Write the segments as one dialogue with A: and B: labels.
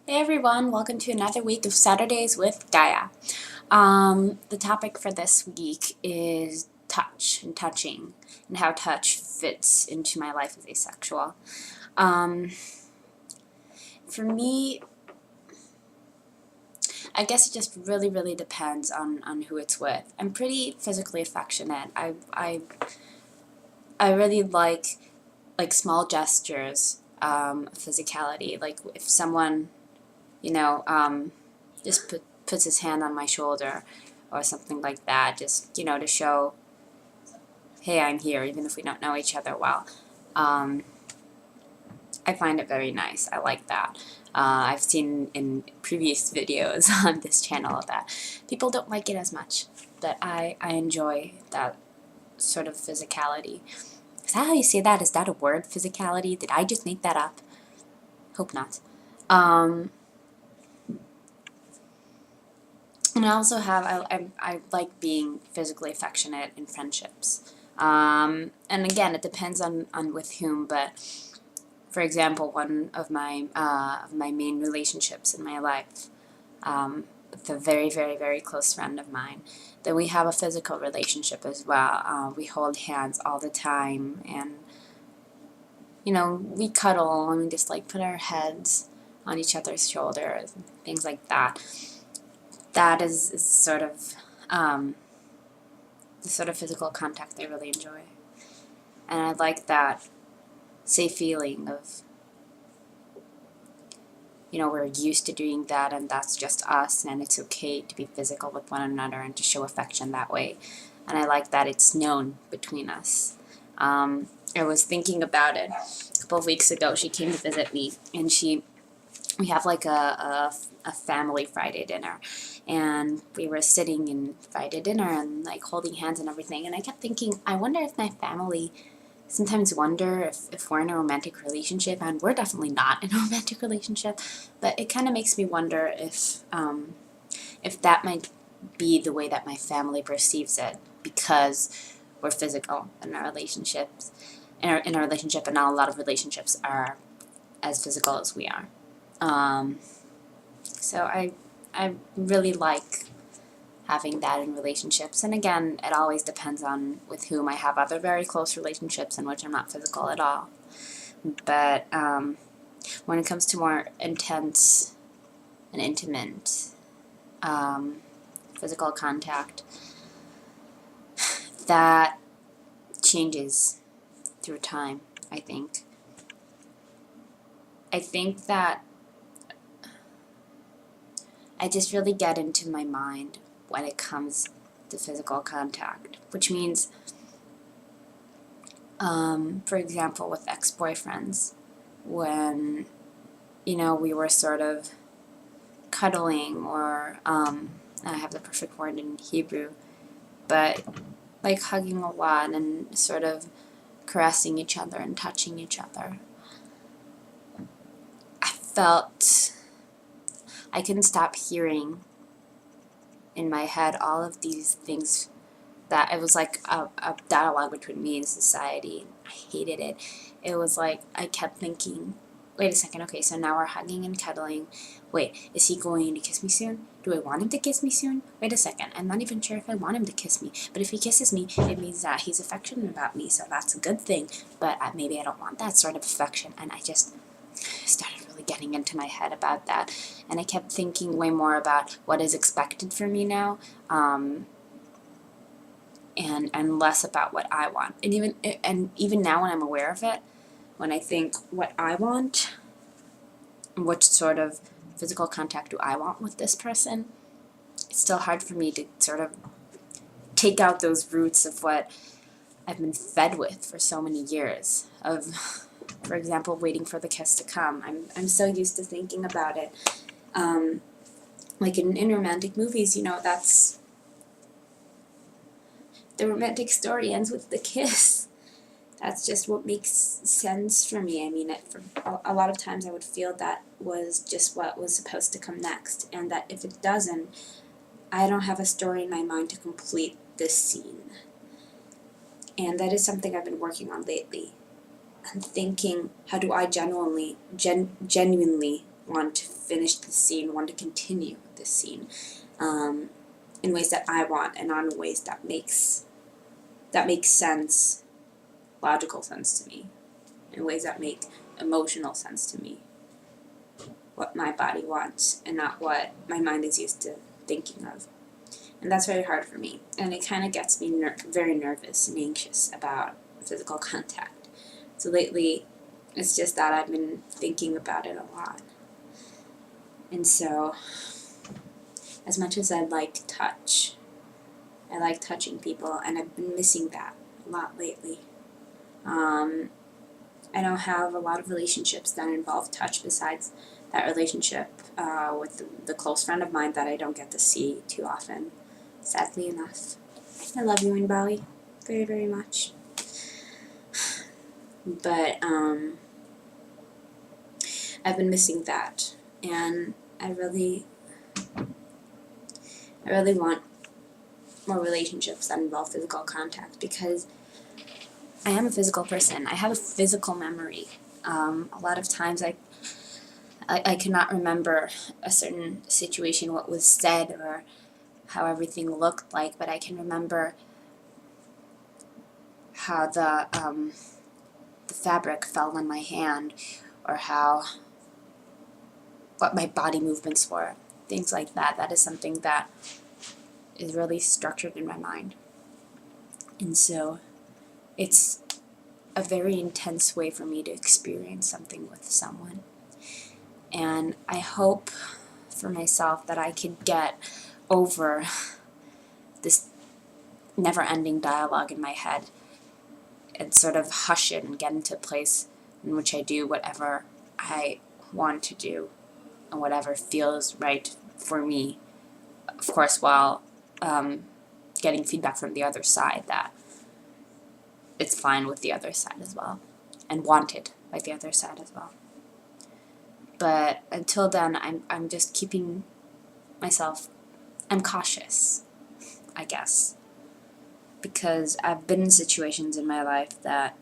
A: Hey everyone, welcome to another week of Saturdays with Gaia. The topic for this week is touch and touching and how touch fits into my life as asexual. Um, for me, I guess it just really depends on who it's with. I'm pretty physically affectionate. I really like small gestures, physicality. Like if someone you know, just puts his hand on my shoulder or something like that, just, to show, hey, I'm here, even if we don't know each other well. Um, I find it very nice. I like that. I've seen in previous videos on this channel that people don't like it as much, but I enjoy that sort of physicality. Is that how you say that? Is that a word, physicality? Did I just make that up? Hope not. Um, And I also have, I like being physically affectionate in friendships. And again, it depends on with whom, but for example, one of my main relationships in my life, with a very close friend of mine, then we have a physical relationship as well. We hold hands all the time, and we cuddle and we just like put our heads on each other's shoulders, and things like that. That is sort of the sort of physical contact I really enjoy. And I like that safe feeling of, we're used to doing that and that's just us and it's okay to be physical with one another and to show affection that way. And I like that it's known between us. I was thinking about it a couple of weeks ago. She came to visit me and we have like a family Friday dinner, and we were sitting in Friday dinner and like holding hands and everything, and I kept thinking, I wonder if my family sometimes wonder if we're in a romantic relationship, and we're definitely not in a romantic relationship, but it kind of makes me wonder if that might be the way that my family perceives it, because we're physical in our relationships, in our relationship, and not a lot of relationships are as physical as we are. So I really like having that in relationships. And again, it always depends on with whom. I have other very close relationships in which I'm not physical at all. But when it comes to more intense and intimate physical contact, that changes through time, I think. I think that I just really get into my mind when it comes to physical contact, which means, for example, with ex-boyfriends, when, we were sort of cuddling, or, I have the perfect word in Hebrew, but like hugging a lot and sort of caressing each other and touching each other. I felt I couldn't stop hearing in my head all of these things, that it was like a dialogue between me and society. I hated it. It was like I kept thinking, wait a second, okay, so now we're hugging and cuddling. Wait, is he going to kiss me soon? Do I want him to kiss me soon? Wait a second, I'm not even sure if I want him to kiss me. But if he kisses me, it means that he's affectionate about me, so that's a good thing. But maybe I don't want that sort of affection. And I just started really getting into my head about that. And I kept thinking way more about what is expected from me now. And less about what I want. And even now, when I'm aware of it, when I think what I want, what sort of physical contact do I want with this person, it's still hard for me to sort of take out those roots of what I've been fed with for so many years. Of, for example, waiting for the kiss to come. I'm so used to thinking about it. Like in romantic movies, that's the romantic story ends with the kiss. That's just what makes sense for me. I mean, for a lot of times I would feel that was just what was supposed to come next, and that if it doesn't, I don't have a story in my mind to complete this scene. And that is something I've been working on lately. I'm thinking, how do I genuinely want to finish the scene, want to continue the scene in ways that I want, and not in ways that makes sense, logical sense to me, in ways that make emotional sense to me, what my body wants and not what my mind is used to thinking of. And that's very hard for me, and it kind of gets me very nervous and anxious about physical contact. So lately, it's just that I've been thinking about it a lot. And so, as much as I like touch, I like touching people, and I've been missing that a lot lately. I don't have a lot of relationships that involve touch besides that relationship with the close friend of mine that I don't get to see too often, sadly enough. I love you in Bali very, very much. But I've been missing that, and I really want more relationships that involve physical contact, because I am a physical person. I have a physical memory. A lot of times I cannot remember a certain situation, what was said, or how everything looked like, but I can remember how the fabric fell on my hand, or what my body movements were, things like that. That is something that is really structured in my mind. And so it's a very intense way for me to experience something with someone. And I hope for myself that I could get over this never-ending dialogue in my head and sort of hush it and get into a place in which I do whatever I want to do and whatever feels right for me. Of course, while getting feedback from the other side that it's fine with the other side as well, and wanted by the other side as well. But until then, I'm just keeping myself, I'm cautious, I guess, because I've been in situations in my life that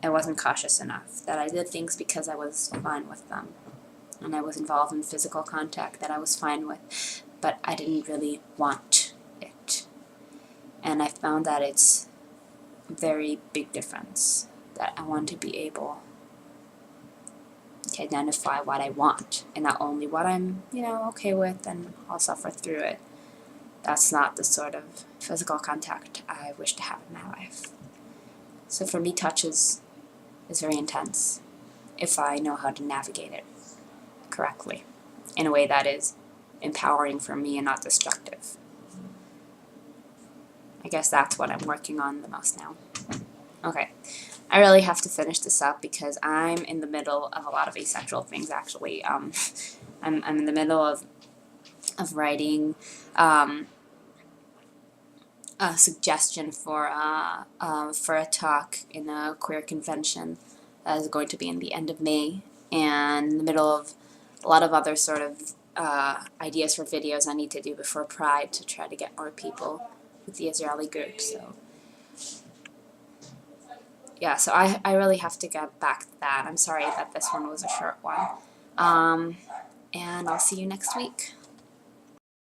A: I wasn't cautious enough, that I did things because I was fine with them, and I was involved in physical contact that I was fine with, but I didn't really want it. And I found that it's a very big difference, that I want to be able to identify what I want, and not only what I'm, okay with, and I'll suffer through it. That's not the sort of physical contact I wish to have in my life. So for me, touch is very intense if I know how to navigate it correctly, in a way that is empowering for me and not destructive. I guess that's what I'm working on the most now. Okay, I really have to finish this up because I'm in the middle of a lot of asexual things, actually. I'm in the middle of writing a suggestion for a talk in a queer convention that is going to be in the end of May, and in the middle of a lot of other sort of ideas for videos I need to do before Pride to try to get more people with the Israeli group. So yeah, so I really have to get back to that. I'm sorry that this one was a short one. And I'll see you next week.